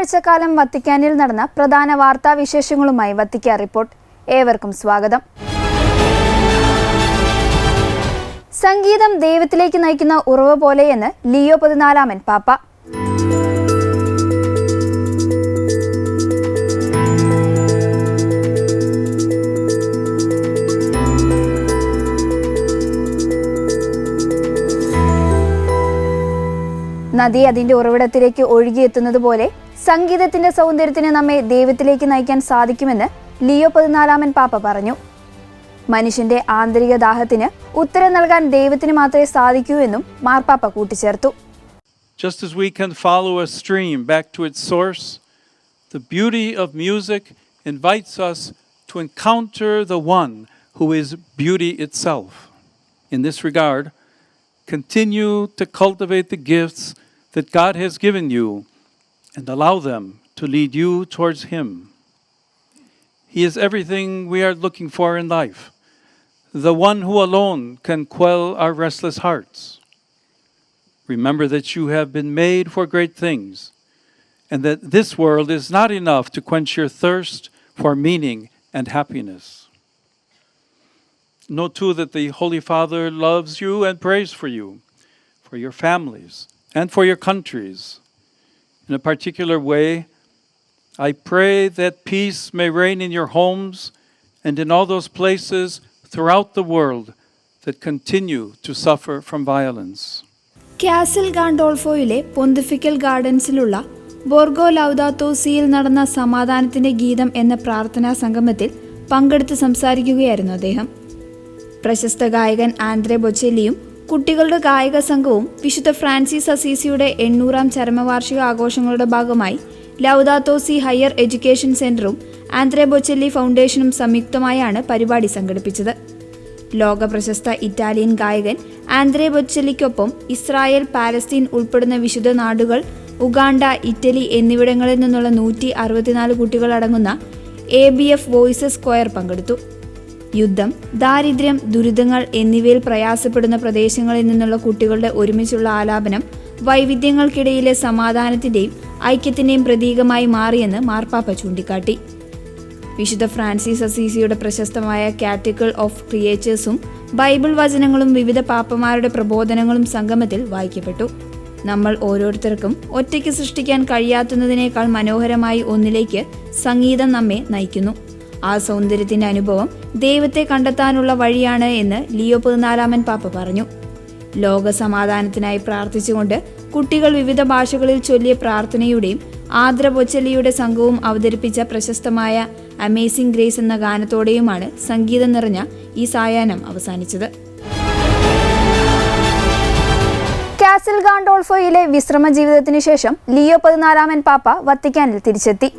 ഒരാഴ്ചക്കാലം വത്തിക്കാനിൽ നടന്ന പ്രധാന വാർത്താ വിശേഷങ്ങളുമായി വത്തിക്കാൻ റിപ്പോർട്ട്. ഏവർക്കും സ്വാഗതം. സംഗീതം ദൈവത്തിലേക്ക് നയിക്കുന്ന ഉറവ് പോലെയെന്ന് ലിയോ 14 പാപ്പ. നദി അതിന്റെ ഉറവിടത്തിലേക്ക് ഒഴുകിയെത്തുന്നത് പോലെ സംഗീതത്തിന്റെ സൗന്ദര്യത്തിന് നമ്മെ ദൈവത്തിലേക്ക് നയിക്കാൻ സാധിക്കുമെന്ന് ലിയോ 14 പാപ്പ പറഞ്ഞു. മനുഷ്യന്റെ ആന്തരിക ദാഹത്തിന് ഉത്തരം നൽകാൻ ദൈവത്തിന് മാത്രമേ സാധിക്കൂ എന്നും മാർപ്പാപ്പ കൂട്ടിച്ചേർത്തു. Just as we can follow a stream back to its source, the beauty of music invites us to encounter the one who is beauty itself. In this regard, continue to cultivate the gifts that God has given you and allow them to lead you towards Him. He is everything we are looking for in life, the one who alone can quell our restless hearts. Remember that you have been made for great things, and that this world is not enough to quench your thirst for meaning and happiness. Know too that the Holy Father loves you and prays for you, for your families, and for your countries. In a particular way, I pray that peace may reign in your homes and in all those places throughout the world that continue to suffer from violence. Castel ഗാൻഡോൾഫോയിലെ pontifical ഗാർഡൻസിലുള്ള Borgo Laudato സിയിൽ നടന്ന സമാധാനത്തിന്റെ ഗീതം എന്ന പ്രാർത്ഥനാ സംഗമത്തിൽ പങ്കെടുത്ത് സംസാരിക്കുകയായിരുന്നു അദ്ദേഹം. പ്രശസ്ത ഗായകൻ ആന്ദ്രേ ബൊച്ചെല്ലിയും കുട്ടികളുടെ ഗായക സംഘവും വിശുദ്ധ ഫ്രാൻസിസ് അസീസിയുടെ 800ാം ചരമവാർഷിക ആഘോഷങ്ങളുടെ ഭാഗമായി ലൗദാത്തോ സി ഹയർ എഡ്യൂക്കേഷൻ സെന്ററും ആന്ദ്രേ ബൊച്ചെല്ലി ഫൗണ്ടേഷനും സംയുക്തമായാണ് പരിപാടി സംഘടിപ്പിച്ചത്. ലോക പ്രശസ്ത ഇറ്റാലിയൻ ഗായകൻ ആന്ദ്രേ ബൊച്ചെല്ലിക്കൊപ്പം ഇസ്രായേൽ, പാലസ്തീൻ ഉൾപ്പെടുന്ന വിശുദ്ധ നാടുകൾ, ഉഗാണ്ട, ഇറ്റലി എന്നിവിടങ്ങളിൽ നിന്നുള്ള 164 കുട്ടികളടങ്ങുന്ന ABF വോയിസസ് സ്ക്വയർ പങ്കെടുത്തു. യുദ്ധം, ദാരിദ്ര്യം, ദുരിതങ്ങൾ എന്നിവയിൽ പ്രയാസപ്പെടുന്ന പ്രദേശങ്ങളിൽ നിന്നുള്ള കുട്ടികളുടെ ഒരുമിച്ചുള്ള ആലാപനം വൈവിധ്യങ്ങൾക്കിടയിലെ സമാധാനത്തിന്റെയും ഐക്യത്തിന്റെയും പ്രതീകമായി മാറിയെന്ന് മാർപ്പാപ്പ ചൂണ്ടിക്കാട്ടി. വിശുദ്ധ ഫ്രാൻസിസ് അസീസിയുടെ പ്രശസ്തമായ കാറ്റക്കിൾ ഓഫ് ക്രിയേച്ചേഴ്സും ബൈബിൾ വചനങ്ങളും വിവിധ പാപ്പമാരുടെ പ്രബോധനങ്ങളും സംഗമത്തിൽ വായിക്കപ്പെട്ടു. നമ്മൾ ഓരോരുത്തർക്കും ഒറ്റയ്ക്ക് സൃഷ്ടിക്കാൻ കഴിയാത്തതിനേക്കാൾ മനോഹരമായി ഒന്നിലേക്ക് സംഗീതം നമ്മെ നയിക്കുന്നു. ആ സൗന്ദര്യത്തിന്റെ അനുഭവം ദൈവത്തെ കണ്ടെത്താനുള്ള വഴിയാണ് എന്ന് ലിയോ 14 പാപ്പ പറഞ്ഞു. ലോക സമാധാനത്തിനായി പ്രാർത്ഥിച്ചുകൊണ്ട് കുട്ടികൾ വിവിധ ഭാഷകളിൽ ചൊല്ലിയ പ്രാർത്ഥനയുടെയും ആന്ദ്രേ ബൊച്ചെല്ലിയുടെ സംഘവും അവതരിപ്പിച്ച പ്രശസ്തമായ അമേസിംഗ് ഗ്രേസ് എന്ന ഗാനത്തോടെയുമാണ് സംഗീതം നിറഞ്ഞ ഈ സായാഹ്നം അവസാനിച്ചത്. കാസിൽ ഗാൻഡോൾഫോയിലെ വിശ്രമ ജീവിതത്തിനു ശേഷം ലിയോ 14 പാപ്പ വത്തിക്കാനിൽ തിരിച്ചെത്തി.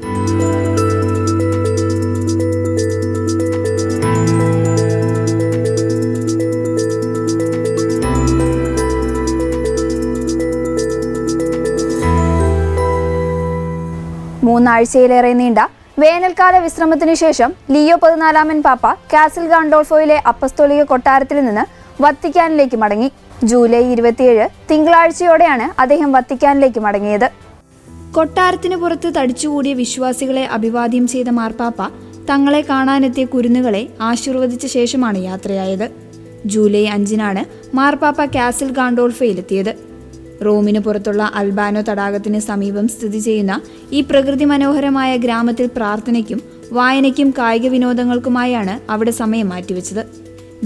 മൂന്നാഴ്ചയിലേറെ നീണ്ട വേനൽക്കാല വിശ്രമത്തിനു ശേഷം ലിയോ 14 പാപ്പ കാസിൽ ഗാൻഡോൾഫോയിലെ അപ്പസ്തോലിക കൊട്ടാരത്തിൽ നിന്ന് വത്തിക്കാനിലേക്ക് മടങ്ങി. ജൂലൈ 27 തിങ്കളാഴ്ചയോടെയാണ് അദ്ദേഹം വത്തിക്കാനിലേക്ക് മടങ്ങിയത്. കൊട്ടാരത്തിന് പുറത്ത് തടിച്ചുകൂടിയ വിശ്വാസികളെ അഭിവാദ്യം ചെയ്ത മാർപ്പാപ്പ തങ്ങളെ കാണാനെത്തിയ കുരുന്നുകളെ ആശീർവദിച്ച ശേഷമാണ് യാത്രയായത്. ജൂലൈ 5 മാർപ്പാപ്പ കാസിൽ ഗാൻഡോൾഫോയിലെത്തിയത്. റോമിന് പുറത്തുള്ള അൽബാനോ തടാകത്തിന് സമീപം സ്ഥിതി ചെയ്യുന്ന ഈ പ്രകൃതി മനോഹരമായ ഗ്രാമത്തിൽ പ്രാർത്ഥനയ്ക്കും വായനയ്ക്കും കായിക വിനോദങ്ങൾക്കുമായാണ് അവിടെ സമയം മാറ്റിവെച്ചത്.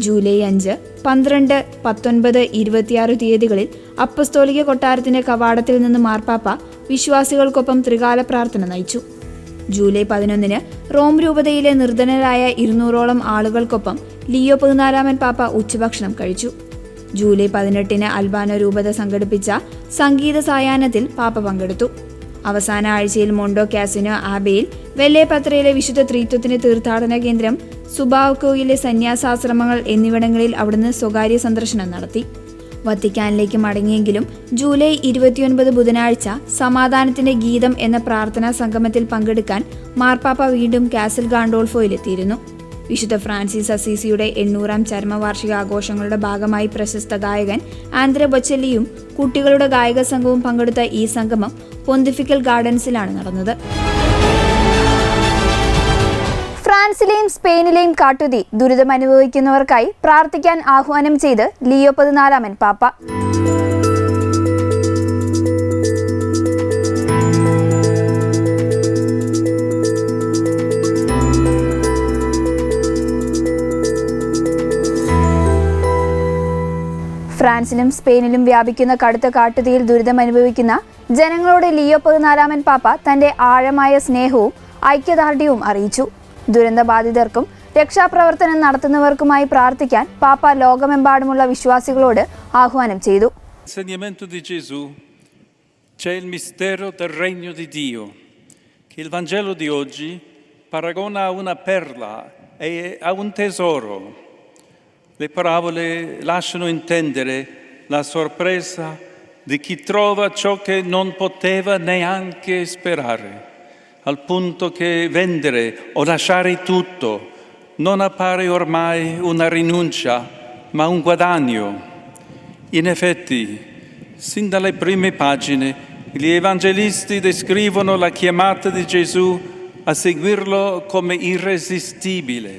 ജൂലൈ 5, 12, 19, 26 തീയതികളിൽ അപ്പസ്തോലിക കൊട്ടാരത്തിന്റെ കവാടത്തിൽ നിന്ന് മാർപ്പാപ്പ വിശ്വാസികൾക്കൊപ്പം ത്രികാല പ്രാർത്ഥന നയിച്ചു. ജൂലൈ 11 റോം രൂപതയിലെ നിർധനരായ 200ഓളം ആളുകൾക്കൊപ്പം ലിയോ 14 പാപ്പ ഉച്ചഭക്ഷണം കഴിച്ചു. ജൂലൈ 18 അൽബാനോ രൂപത സംഘടിപ്പിച്ച സംഗീത സായാഹ്നത്തിൽ പാപ്പ പങ്കെടുത്തു. അവസാന ആഴ്ചയിൽ മോണ്ടോ കാസിനോ ആബയിൽ, വെല്ലേപത്രയിലെ വിശുദ്ധ ത്രിത്വത്തിന്റെ തീർത്ഥാടന കേന്ദ്രം, സുബാവ്കോയിലെ സന്യാസാശ്രമങ്ങൾ എന്നിവിടങ്ങളിൽ അവിടുന്ന് സ്വകാര്യ സന്ദർശനം നടത്തി. വത്തിക്കാനിലേക്ക് മടങ്ങിയെങ്കിലും ജൂലൈ 29 ബുധനാഴ്ച സമാധാനത്തിന്റെ ഗീതം എന്ന പ്രാർത്ഥനാ സംഗമത്തിൽ പങ്കെടുക്കാൻ മാർപ്പാപ്പ വീണ്ടും കാസിൽ ഗാൻഡോൾഫോയിലെത്തിയിരുന്നു. വിശുദ്ധ ഫ്രാൻസിസ് അസീസിയുടെ 800-ാം ചരമവാർഷിക ആഘോഷങ്ങളുടെ ഭാഗമായി പ്രശസ്ത ഗായകൻ ആന്ദ്രെ ബൊച്ചെല്ലിയും കുട്ടികളുടെ ഗായക സംഘവും പങ്കെടുത്ത ഈ സംഗമം പൊന്തിഫിക്കൽ ഗാർഡൻസിലാണ് നടന്നത്. ഫ്രാൻസിലെയും സ്പെയിനിലെയും കാട്ടുതീ ദുരിതമനുഭവിക്കുന്നവർക്കായി പ്രാർത്ഥിക്കാൻ ആഹ്വാനം ചെയ്ത് ലിയോ 14 പാപ്പ. ഫ്രാൻസിലും സ്പെയിനിലും വ്യാപിക്കുന്ന കടുത്ത കാട്ടുതീയിൽ ദുരിതമനുഭവിക്കുന്ന ജനങ്ങളോട് ലിയോ 14 പാപ്പ തന്റെ ആഴമായ സ്നേഹവും ഐക്യദാർഢ്യവും അറിയിച്ചു. ദുരന്തബാധിതർക്കും രക്ഷാപ്രവർത്തനം നടത്തുന്നവർക്കുമായി പ്രാർത്ഥിക്കാൻ പാപ്പ ലോകമെമ്പാടുമുള്ള വിശ്വാസികളോട് ആഹ്വാനം ചെയ്തു. L'insegnamento di Gesù c'è il mistero del regno di Dio, che il Vangelo di oggi paragona a una perla e a un tesoro. Le parabole lasciano intendere la sorpresa di chi trova ciò che non poteva neanche sperare, al punto che vendere o lasciare tutto non appare ormai una rinuncia, ma un guadagno. In effetti, sin dalle prime pagine, gli evangelisti descrivono la chiamata di Gesù a seguirlo come irresistibile,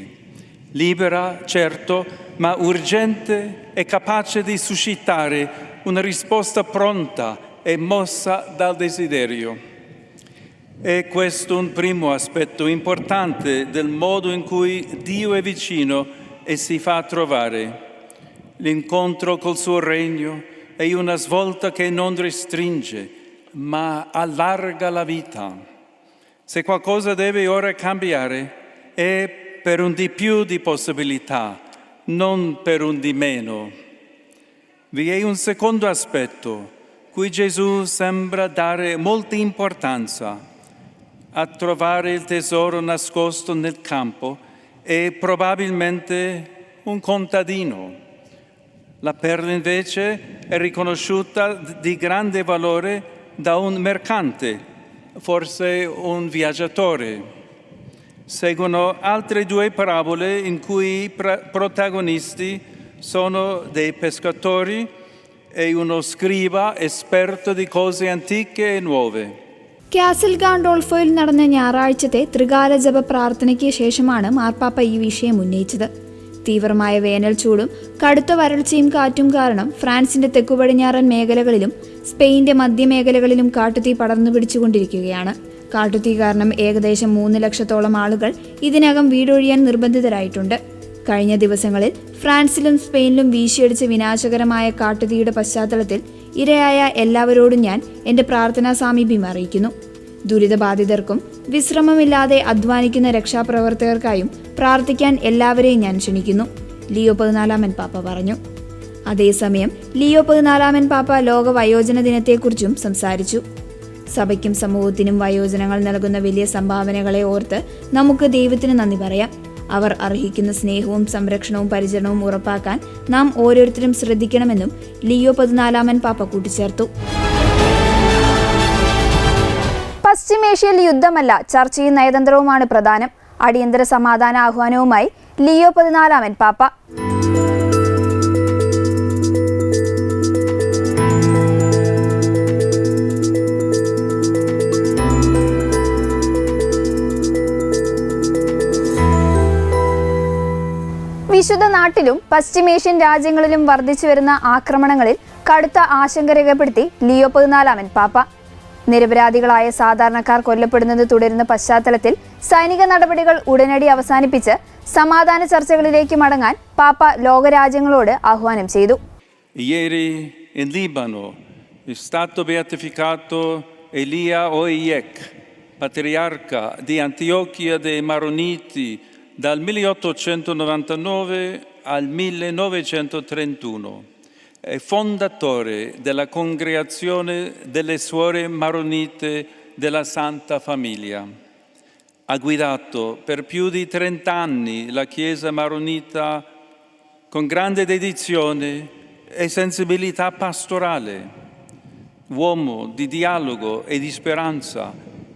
libera, certo, ma urgente e capace di suscitare una risposta pronta e mossa dal desiderio. È questo un primo aspetto importante del modo in cui Dio è vicino e si fa trovare. L'incontro col suo regno è una svolta che non restringe, ma allarga la vita. Se qualcosa deve ora cambiare, è per un di più di possibilità, non per un di meno. Vi è un secondo aspetto, cui Gesù sembra dare molta importanza. A trovare il tesoro nascosto nel campo è probabilmente un contadino. La perla invece è riconosciuta di grande valore da un mercante, forse un viaggiatore. Seguono altre due parabole in cui i protagonisti sono dei pescatori e uno scriba esperto di cose antiche e nuove. Castel ഗാണ്ടോൾഫോയിൽ നടന്ന ഞായറാഴ്ചത്തെ ത്രികാല ജപ പ്രാർത്ഥനയ്ക്ക് ശേഷമാണ് മാർപ്പാപ്പ ഈ വിഷയം ഉന്നയിച്ചത്. തീവ്രമായ വേനൽ ചൂടും കടുത്ത വരൾച്ചയും കാറ്റും കാരണം ഫ്രാൻസിന്റെ തെക്കുപടിഞ്ഞാറൻ മേഖലകളിലും സ്പെയിന്റെ മധ്യമേഖലകളിലും കാട്ടുതീ പടർന്നു പിടിച്ചുകൊണ്ടിരിക്കുകയാണ്. കാട്ടുതീ കാരണം ഏകദേശം 3 ലക്ഷത്തോളം ആളുകൾ ഇതിനകം വീടൊഴിയാൻ നിർബന്ധിതരായിട്ടുണ്ട്. കഴിഞ്ഞ ദിവസങ്ങളിൽ ഫ്രാൻസിലും സ്പെയിനിലും വീശിയടിച്ച വിനാശകരമായ കാട്ടുതീയുടെ പശ്ചാത്തലത്തിൽ ഇരയായ എല്ലാവരോടും ഞാൻ എൻ്റെ പ്രാർത്ഥനാ സാമീപ്യം അറിയിക്കുന്നു. ദുരിതബാധിതർക്കും വിശ്രമമില്ലാതെ അധ്വാനിക്കുന്ന രക്ഷാപ്രവർത്തകർക്കായും പ്രാർത്ഥിക്കാൻ എല്ലാവരെയും ഞാൻ ക്ഷണിക്കുന്നു, ലിയോ 14 പാപ്പ പറഞ്ഞു. അതേസമയം ലിയോ 14 പാപ്പ ലോക വയോജന ദിനത്തെക്കുറിച്ചും സംസാരിച്ചു. സഭയ്ക്കും സമൂഹത്തിനും വയോജനങ്ങൾ നൽകുന്ന വലിയ സംഭാവനകളെ ഓർത്ത് നമുക്ക് ദൈവത്തിന് നന്ദി പറയാം. അവർ അർഹിക്കുന്ന സ്നേഹവും സംരക്ഷണവും പരിചരണവും ഉറപ്പാക്കാൻ നാം ഓരോരുത്തരും ശ്രദ്ധിക്കണമെന്നും ലിയോ 14 പാപ്പ കൂട്ടിച്ചേർത്തു. പശ്ചിമേഷ്യയിൽ യുദ്ധമല്ല, ചർച്ചയും നയതന്ത്രവുമാണ് പ്രധാനം. അടിയന്തര സമാധാന ആഹ്വാനവുമായി ലിയോ 14 പാപ്പ. വിശുദ്ധ നാട്ടിലും പശ്ചിമേഷ്യൻ രാജ്യങ്ങളിലും വർദ്ധിച്ചു വരുന്ന ആക്രമണങ്ങളിൽ കടുത്ത ആശങ്ക രേഖപ്പെടുത്തി ലിയോ 14 പാപ്പ. നിരപരാധികളായ സാധാരണക്കാർ കൊല്ലപ്പെടുന്നത് തുടരുന്ന പശ്ചാത്തലത്തിൽ സൈനിക നടപടികൾ ഉടനടി അവസാനിപ്പിച്ച് സമാധാന ചർച്ചകളിലേക്ക് മടങ്ങാൻ പാപ്പ ലോകരാജ്യങ്ങളോട് ആഹ്വാനം ചെയ്തു. Ieri in Libano è stato beatificato Elia Oeyek, patriarca di Antiochia dei Maroniti dal 1899 al 1931 e fondatore della congregazione delle Suore Maronite della Santa Famiglia. Ha guidato per più di 30 anni la Chiesa Maronita con grande dedizione e sensibilità pastorale. Uomo di dialogo e di speranza,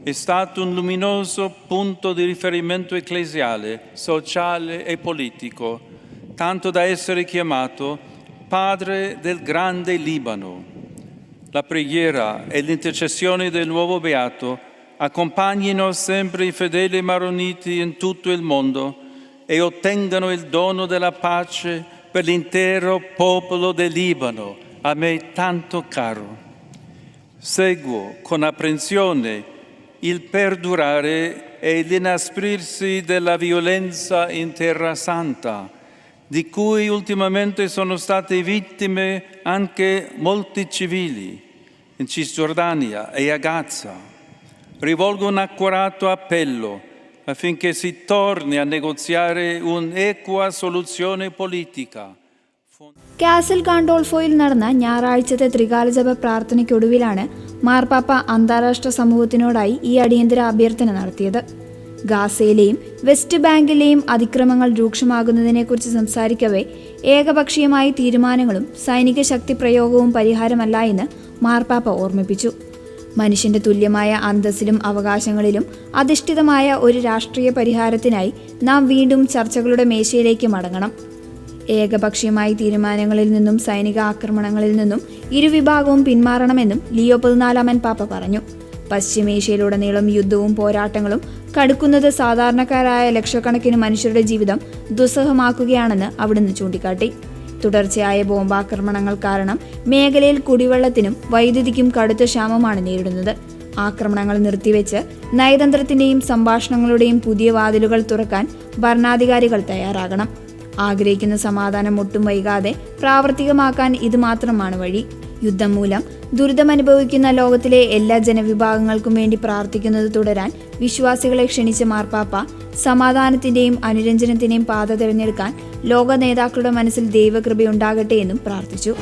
è stato un luminoso punto di riferimento ecclesiale, sociale e politico, tanto da essere chiamato Padre del Grande Libano. La preghiera e l'intercessione del nuovo Beato accompagnino sempre i fedeli maroniti in tutto il mondo e ottengano il dono della pace per l'intero popolo del Libano, a me tanto caro. Seguo con apprensione il perdurare e l'inasprirsi della violenza in Terra Santa, di cui ultimamente sono state vittime anche molti civili in Cisgiordania e a Gaza. Rivolgo un accorato appello affinché si torni a negoziare un'equa soluzione politica. Castel ഗാണ്ടോൾഫോയിൽ നടന്ന ഞായറാഴ്ചത്തെ ത്രികാലജപ പ്രാർത്ഥനയ്ക്കൊടുവിലാണ് മാർപ്പാപ്പ അന്താരാഷ്ട്ര സമൂഹത്തിനോടായി ഈ അടിയന്തര അഭ്യർത്ഥന നടത്തിയത്. ഗാസയിലെയും west ബാങ്കിലെയും അതിക്രമങ്ങൾ രൂക്ഷമാകുന്നതിനെക്കുറിച്ച് സംസാരിക്കവേ ഏകപക്ഷീയമായ തീരുമാനങ്ങളും സൈനിക ശക്തി പ്രയോഗവും പരിഹാരമല്ല എന്ന് മാർപ്പാപ്പ ഓർമ്മിപ്പിച്ചു. മനുഷ്യന്റെ തുല്യമായ അന്തസ്സിലും അവകാശങ്ങളിലും അധിഷ്ഠിതമായ ഒരു രാഷ്ട്രീയ പരിഹാരത്തിനായി നാം വീണ്ടും ചർച്ചകളുടെ മേശയിലേക്ക് മടങ്ങണം. ഏകപക്ഷീയമായ തീരുമാനങ്ങളിൽ നിന്നും സൈനിക ആക്രമണങ്ങളിൽ നിന്നും ഇരുവിഭാഗവും പിന്മാറണമെന്നും ലിയോ 14 പാപ്പ പറഞ്ഞു. പശ്ചിമേഷ്യയിലുടനീളം യുദ്ധവും പോരാട്ടങ്ങളും കടുക്കുന്നത് സാധാരണക്കാരായ ലക്ഷക്കണക്കിന് മനുഷ്യരുടെ ജീവിതം ദുസ്സഹമാക്കുകയാണെന്ന് അവിടുന്ന് ചൂണ്ടിക്കാട്ടി. തുടർച്ചയായ ബോംബാക്രമണങ്ങൾ കാരണം മേഖലയിൽ കുടിവെള്ളത്തിനും വൈദ്യുതിക്കും കടുത്ത ക്ഷാമമാണ് നേരിടുന്നത്. ആക്രമണങ്ങൾ നിർത്തിവെച്ച് നയതന്ത്രത്തിന്റെയും സംഭാഷണങ്ങളുടെയും പുതിയ വാതിലുകൾ തുറക്കാൻ ഭരണാധികാരികൾ തയ്യാറാകണം. ആഗ്രഹിക്കുന്ന സമാധാനം ഒട്ടും വൈകാതെ പ്രാവർത്തികമാക്കാൻ ഇത് മാത്രമാണ് വഴി. യുദ്ധം മൂലം ദുരിതമനുഭവിക്കുന്ന ലോകത്തിലെ എല്ലാ ജനവിഭാഗങ്ങൾക്കും വേണ്ടി പ്രാർത്ഥിക്കുന്നത് തുടരാൻ വിശ്വാസികളെ ക്ഷണിച്ച മാർപ്പാപ്പ സമാധാനത്തിന്റെയും അനുരഞ്ജനത്തിന്റെയും പാത തിരഞ്ഞെടുക്കാൻ ലോക നേതാക്കളുടെ മനസ്സിൽ ദൈവകൃപയുണ്ടാകട്ടെ എന്നും പ്രാർത്ഥിച്ചു.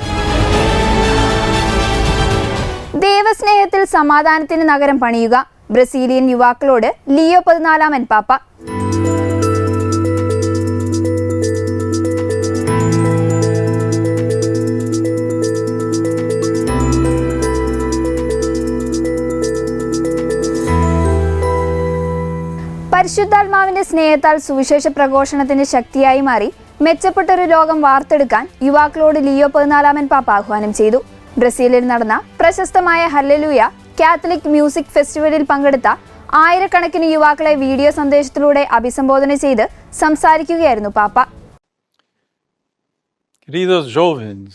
ദൈവസ്നേഹത്തിൽ സമാധാനത്തിന് നഗരം പണിയുക. ബ്രസീലിയൻ യുവാക്കളോട് ലിയോ 14 പാപ്പ. പരിശുദ്ധാത്മാവിന്റെ സ്നേഹത്താൽ സുവിശേഷ പ്രഘോഷണത്തിന്റെ ശക്തിയായി മാറി മെച്ചപ്പെട്ടൊരു ലോകം വാർത്തെടുക്കാൻ യുവാക്കളോട് ലിയോ 14 പാപ്പ ആഹ്വാനം ചെയ്തു. ബ്രസീലിൽ നടന്ന പ്രശസ്തമായ ഹല്ലേലൂയ കാത്തലിക് മ്യൂസിക് ഫെസ്റ്റിവലിൽ പങ്കെടുത്ത ആയിരക്കണക്കിന് യുവാക്കളെ വീഡിയോ സന്ദേശത്തിലൂടെ അഭിസംബോധന ചെയ്ത് സംസാരിക്കുകയായിരുന്നു പാപ്പ. Queridos jovens,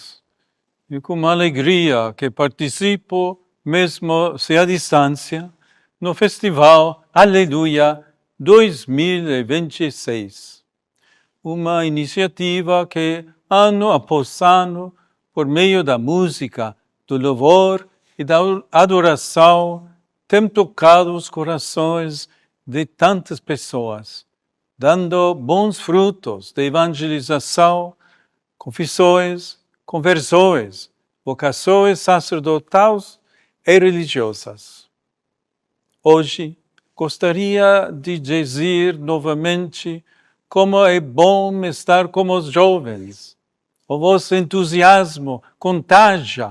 e com alegria que participo, mesmo se à distância, no Festival Aleluia 2026. Uma iniciativa que, ano após ano, por meio da música, do louvor e da adoração, tem tocado os corações de tantas pessoas, dando bons frutos de evangelização, confissões, conversões, vocações sacerdotais e religiosas. Hoje, gostaria de dizer novamente como é bom estar com os jovens. O vosso entusiasmo contagia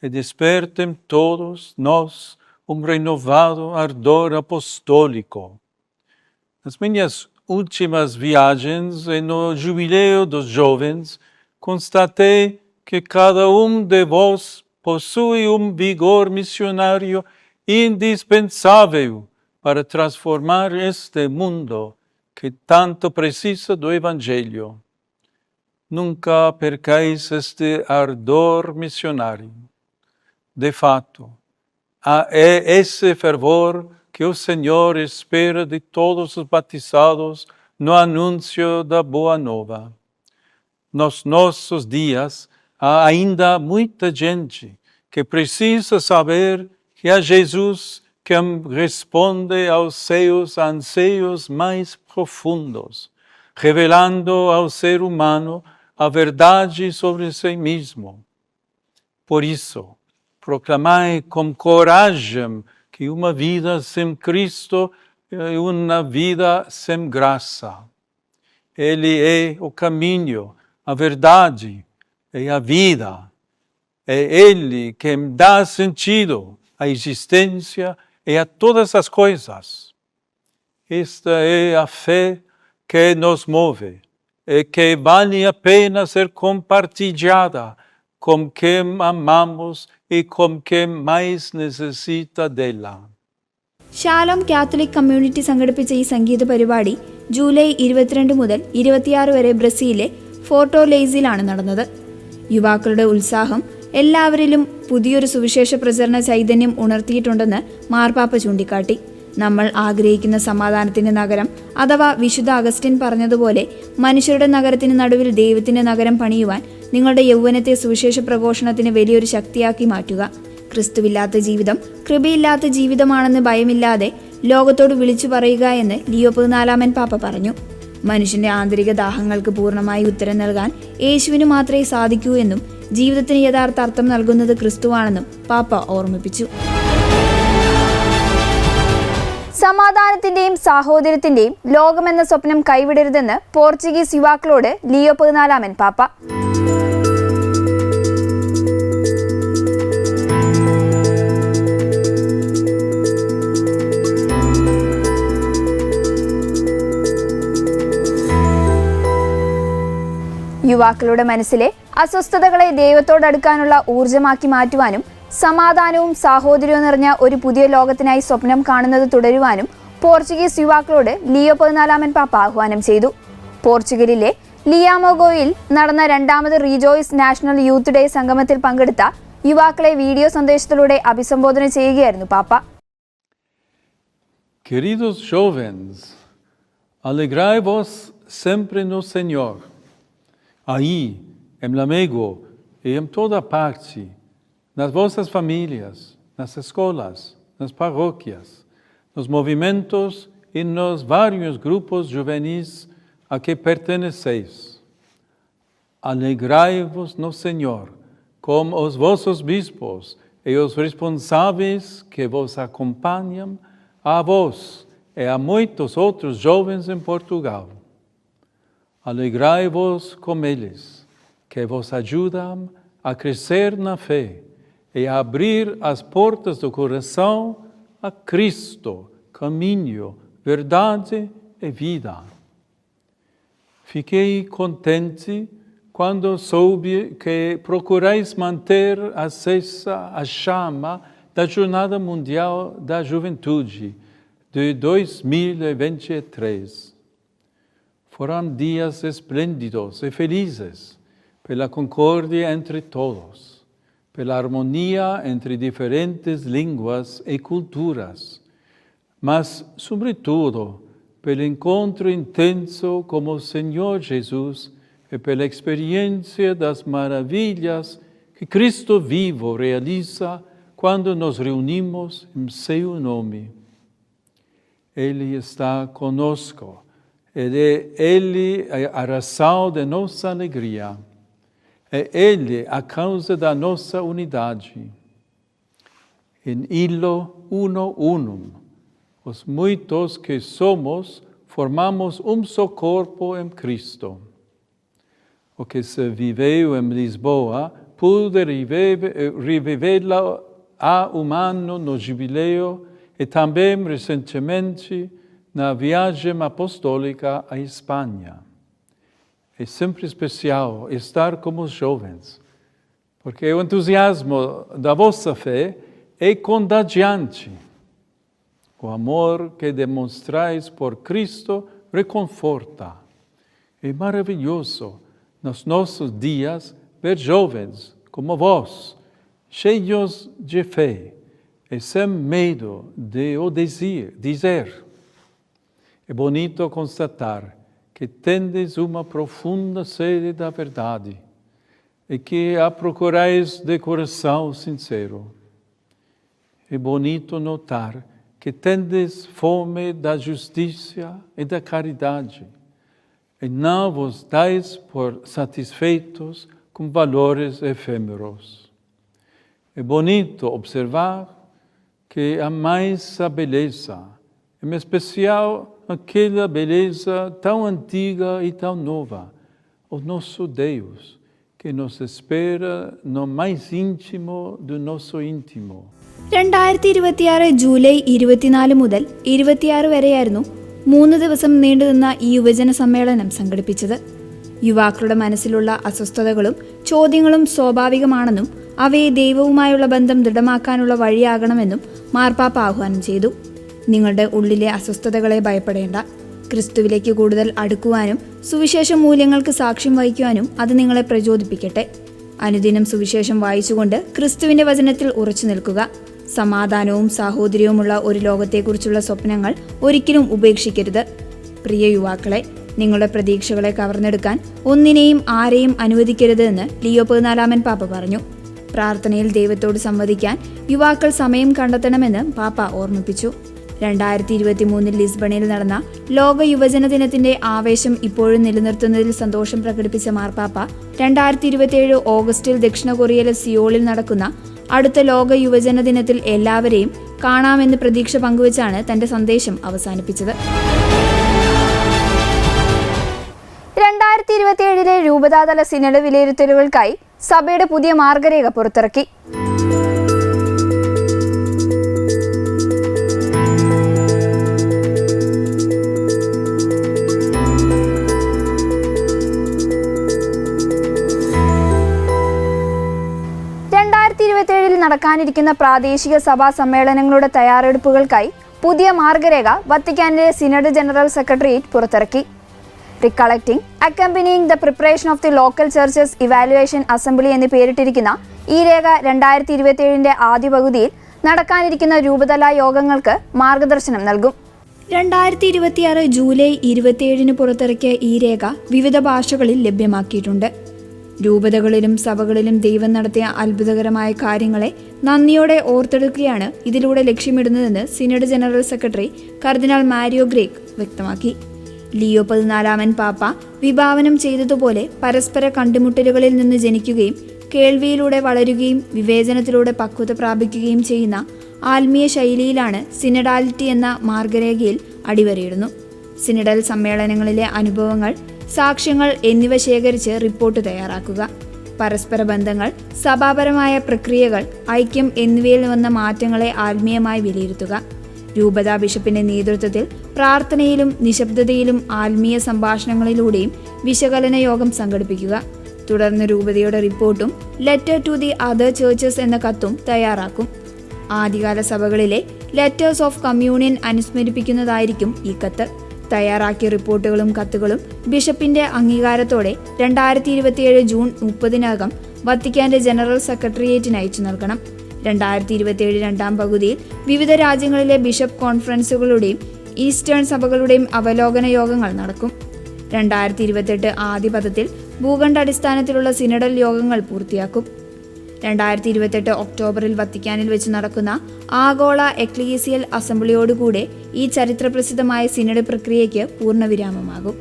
e desperta em todos nós renovado ardor apostólico. Nas minhas últimas viagens e no jubileu dos jovens, constatei que cada de vós possui vigor missionário indispensável para transformar este mundo que tanto precisa do Evangelho. Nunca percais este ardor missionário. De fato, é esse fervor que o Senhor espera de todos os batizados no anúncio da Boa Nova. Nos nossos dias, há ainda muita gente que precisa saber que há Jesus que responde aos seus anseios mais profundos, revelando ao ser humano a verdade sobre si mesmo. Por isso, proclamai com coragem que uma vida sem Cristo é uma vida sem graça. Ele é o caminho, a verdade e a vida. É Ele que dá sentido à existência e a todas as coisas. Esta é a fé que nos move e que vale a pena ser compartilhada com quem amamos e com quem mais necessita dela. Shalom Catholic community സംഘടിപ്പിച്ച ഈ സംഗീത പരിപാടി July 22 മുതൽ 26 വരെ ബ്രസീലിലെ ഫോർട്ടോലേസിലാണ് നടന്നത്. യുവാക്കളുടെ ഉത്സാഹം എല്ലാവരിലും പുതിയൊരു സുവിശേഷ പ്രചരണ ചൈതന്യം ഉണർത്തിയിട്ടുണ്ടെന്ന് മാർപ്പാപ്പ ചൂണ്ടിക്കാട്ടി. നമ്മൾ ആഗ്രഹിക്കുന്ന സമാധാനത്തിന്റെ നഗരം അഥവാ വിശുദ്ധ അഗസ്റ്റിൻ പറഞ്ഞതുപോലെ മനുഷ്യരുടെ നഗരത്തിന് നടുവിൽ ദൈവത്തിന്റെ നഗരം പണിയുവാൻ നിങ്ങളുടെ യൗവനത്തെ സുവിശേഷ പ്രഘോഷണത്തിന് വലിയൊരു ശക്തിയാക്കി മാറ്റുക. ക്രിസ്തുവില്ലാത്ത ജീവിതം കൃപയില്ലാത്ത ജീവിതമാണെന്ന് ഭയമില്ലാതെ ലോകത്തോട് വിളിച്ചു പറയുക എന്ന് ലിയോ 14 പാപ്പ പറഞ്ഞു. മനുഷ്യന്റെ ആന്തരിക ദാഹങ്ങൾക്ക് പൂർണ്ണമായി ഉത്തരം നൽകാൻ യേശുവിന് മാത്രമേ സാധിക്കൂ എന്നും ജീവിതത്തിന് യഥാർത്ഥ അർത്ഥം നൽകുന്നത് ക്രിസ്തുവാണെന്നും പാപ്പ ഓർമ്മിപ്പിച്ചു. സമാധാനത്തിന്റെയും സാഹോദര്യത്തിന്റെയും ലോകമെന്ന സ്വപ്നം കൈവിടരുതെന്ന് പോർച്ചുഗീസ് യുവാക്കളോട് ലിയോ 14 പാപ്പ. യുവാക്കളുടെ മനസ്സിലെ അസ്വസ്ഥതകളെ ദൈവത്തോടടുക്കാനുള്ള ഊർജമാക്കി മാറ്റുവാനും സമാധാനവും സാഹോദര്യവും നിറഞ്ഞ ഒരു പുതിയ ലോകത്തിനായി സ്വപ്നം കാണുന്നത് തുടരുവാനും പോർച്ചുഗീസ് യുവാക്കളോട് ലിയോ 14 പാപ്പ ആഹ്വാനം ചെയ്തു. പോർച്ചുഗലിലെ ലിയാമോഗോയിൽ നടന്ന 2ാമത് റീജോയ്സ് നാഷണൽ യൂത്ത് ഡേ സംഗമത്തിൽ പങ്കെടുത്ത യുവാക്കളെ വീഡിയോ സന്ദേശത്തിലൂടെ അഭിസംബോധന ചെയ്യുകയായിരുന്നു പാപ്പ. Queridos jovens, alegrai-vos sempre no Senhor. Aí, em Lamego e em toda parte, nas vossas famílias, nas escolas, nas paróquias, nos movimentos e nos vários grupos juvenis a que perteneceis. Alegrai-vos no Senhor, como os vossos bispos e os responsáveis que vos acompanham, a vós e a muitos outros jovens em Portugal. Alegrai-vos com eles, que vos ajudam a crescer na fé e a abrir as portas do coração a Cristo, caminho, verdade e vida. Fiquei contente quando soube que procurais manter acesa a chama da Jornada Mundial da Juventude de 2023. Foram dias esplêndidos e felizes pela concórdia entre todos, pela harmonia entre diferentes línguas e culturas, mas, sobretudo, pelo encontro intenso com o Senhor Jesus e pela experiência das maravilhas que Cristo vivo realiza quando nos reunimos em seu nome. Ele está conosco. É Ele a razão de nossa alegria. É Ele a causa da nossa unidade. In illo uno unum, os muitos que somos, formamos só corpo em Cristo. O que se viveu em Lisboa, pude revivê-la há ano no jubileu e também recentemente na viagem apostólica à Espanha. É sempre especial estar com os jovens, porque o entusiasmo da vossa fé é contagiante. O amor que demonstrais por Cristo reconforta. É maravilhoso nos nossos dias ver jovens como vós, cheios de fé e sem medo de o dizer. É bonito constatar que tendes uma profunda sede da verdade e que a procurais de coração sincero. É bonito notar que tendes fome da justiça e da caridade e não vos dais por satisfeitos com valores efêmeros. É bonito observar que amais a beleza, em especial aquela beleza tão antiga e tão nova, o nosso Deus, que nos espera no mais íntimo do nosso íntimo. 2026 July 24 മുതൽ 26 വരെയായിരുന്നു 3 ദിവസം നീണ്ടുനിന്ന ഈ യുവജന സമ്മേളനം സംഘടിപ്പിച്ചത്. യുവാക്കളുടെ മനസ്സിലുള്ള അസ്വസ്ഥതകളും ചോദ്യങ്ങളും സ്വാഭാവികമാണെന്നും അവയെ ദൈവവുമായുള്ള ബന്ധം ദൃഢമാക്കാനുള്ള വഴിയാകണമെന്നും മാർപ്പാപ്പ ആഹ്വാനം ചെയ്തു. നിങ്ങളുടെ ഉള്ളിലെ അസ്വസ്ഥതകളെ ഭയപ്പെടേണ്ട. ക്രിസ്തുവിലേക്ക് കൂടുതൽ അടുക്കുവാനും സുവിശേഷ മൂല്യങ്ങൾക്ക് സാക്ഷ്യം വഹിക്കുവാനും അത് നിങ്ങളെ പ്രചോദിപ്പിക്കട്ടെ. അനുദിനം സുവിശേഷം വായിച്ചുകൊണ്ട് ക്രിസ്തുവിന്റെ വചനത്തിൽ ഉറച്ചു നിൽക്കുക. സമാധാനവും സാഹോദര്യവുമുള്ള ഒരു ലോകത്തെക്കുറിച്ചുള്ള സ്വപ്നങ്ങൾ ഒരിക്കലും ഉപേക്ഷിക്കരുത്. പ്രിയ യുവാക്കളെ, നിങ്ങളുടെ പ്രതീക്ഷകളെ കവർന്നെടുക്കാൻ ഒന്നിനെയും ആരെയും അനുവദിക്കരുത് എന്ന് ലിയോ 14 പാപ്പ പറഞ്ഞു. പ്രാർത്ഥനയിൽ ദൈവത്തോട് സംവദിക്കാൻ യുവാക്കൾ സമയം കണ്ടെത്തണമെന്ന് പാപ്പ ഓർമ്മിപ്പിച്ചു. 2023 ലിസ്ബണിൽ നടന്ന ലോക യുവജന ദിനത്തിന്റെ ആവേശം ഇപ്പോഴും നിലനിർത്തുന്നതിൽ സന്തോഷം പ്രകടിപ്പിച്ച മാർപ്പാപ്പ 2027 ഓഗസ്റ്റിൽ ദക്ഷിണ കൊറിയയിലെ സിയോളിൽ നടക്കുന്ന അടുത്ത ലോക യുവജന ദിനത്തിൽ എല്ലാവരെയും കാണാമെന്ന് പ്രതീക്ഷ പങ്കുവച്ചാണ് തന്റെ സന്ദേശം അവസാനിപ്പിച്ചത്. 2027 രൂപതാതല സിനഡ് വിലയിരുത്തലുകൾക്കായി സഭയുടെ പുതിയ മാർഗരേഖ പുറത്തിറക്കി. നടക്കാനിരിക്കുന്ന പ്രാദേശിക സഭാ സമ്മേളനങ്ങളുടെ തയ്യാറെടുപ്പുകൾക്കായി പുതിയ മാർഗരേഖ വത്തിക്കാനിലെ സിനഡ് ജനറൽ സെക്രട്ടേറിയറ്റ് പുറത്തിറക്കി. Recollecting accompanying the preparation of the local churches evaluation assembly എന്ന് പേരിട്ടിരിക്കുന്ന ഈ രേഖ 2027 ആദ്യ പകുതിയിൽ നടക്കാനിരിക്കുന്ന രൂപതല യോഗങ്ങൾക്ക് മാർഗദർശനം നൽകും. 2026 ജൂലൈ 27 പുറത്തിറക്കിയ ഈ രേഖ വിവിധ ഭാഷകളിൽ ലഭ്യമാക്കിയിട്ടുണ്ട്. രൂപതകളിലും സഭകളിലും ദൈവം നടത്തിയ അത്ഭുതകരമായ കാര്യങ്ങളെ നന്ദിയോടെ ഓർത്തെടുക്കുകയാണ് ഇതിലൂടെ ലക്ഷ്യമിടുന്നതെന്ന് സിനഡ് ജനറൽ സെക്രട്ടറി കർദിനാൾ മാരിയോ ഗ്രേക്ക് വ്യക്തമാക്കി. ലിയോ 14 പാപ്പ വിഭാവനം ചെയ്തതുപോലെ പരസ്പര കണ്ടുമുട്ടലുകളിൽ നിന്ന് ജനിക്കുകയും കേൾവിയിലൂടെ വളരുകയും വിവേചനത്തിലൂടെ പക്വത പ്രാപിക്കുകയും ചെയ്യുന്ന ആത്മീയ ശൈലിയിലാണ് സിനഡാലിറ്റി എന്ന മാർഗരേഖയിൽ അടിവരയിടുന്നു. സിനഡൽ സമ്മേളനങ്ങളിലെ അനുഭവങ്ങൾ, സാക്ഷ്യങ്ങൾ എന്നിവ ശേഖരിച്ച് റിപ്പോർട്ട് തയ്യാറാക്കുക. പരസ്പര ബന്ധങ്ങൾ, സഭാപരമായ പ്രക്രിയകൾ, ഐക്യം എന്നിവയിൽ വന്ന മാറ്റങ്ങളെ ആത്മീയമായി വിലയിരുത്തുക. രൂപതാ ബിഷപ്പിന്റെ നേതൃത്വത്തിൽ പ്രാർത്ഥനയിലും നിശബ്ദതയിലും ആത്മീയ സംഭാഷണങ്ങളിലൂടെയും വിശകലന യോഗം സംഘടിപ്പിക്കുക. തുടർന്ന് രൂപതയുടെ റിപ്പോർട്ടും letter to the other churches എന്ന കത്തും തയ്യാറാക്കും. ആദ്യകാല സഭകളിലെ ലെറ്റേഴ്സ് ഓഫ് കമ്മ്യൂണിയൻ അനുസ്മരിപ്പിക്കുന്നതായിരിക്കും ഈ കത്ത്. തയ്യാറാക്കിയ റിപ്പോർട്ടുകളും കത്തുകളും ബിഷപ്പിന്റെ അംഗീകാരത്തോടെ 2027 ജൂൺ 30 വത്തിക്കാന്റെ ജനറൽ സെക്രട്ടേറിയറ്റിന് അയച്ചു നൽകണം. 2027 രണ്ടാം പകുതിയിൽ വിവിധ രാജ്യങ്ങളിലെ ബിഷപ്പ് കോൺഫറൻസുകളുടെയും ഈസ്റ്റേൺ സഭകളുടെയും അവലോകന യോഗങ്ങൾ നടക്കും. 2028 ആദ്യ പദത്തിൽ ഭൂഖണ്ഡാടിസ്ഥാനത്തിലുള്ള സിനഡൽ യോഗങ്ങൾ പൂർത്തിയാക്കും. 2028 ഒക്ടോബറിൽ വത്തിക്കാനിൽ വെച്ച് നടക്കുന്ന ആഗോള എക്ലീസിയൽ അസംബ്ലിയോടുകൂടെ ഈ ചരിത്രപ്രസിദ്ധമായ സിനഡ് പ്രക്രിയയ്ക്ക് പൂർണ്ണവിരാമമാകും.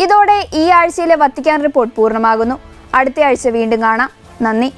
ഇതോടെ ഈ ആഴ്ചയിലെ വത്തിക്കാൻ റിപ്പോർട്ട് പൂർണ്ണമാകുന്നു. അടുത്ത ആഴ്ച വീണ്ടും കാണാം. നന്ദി.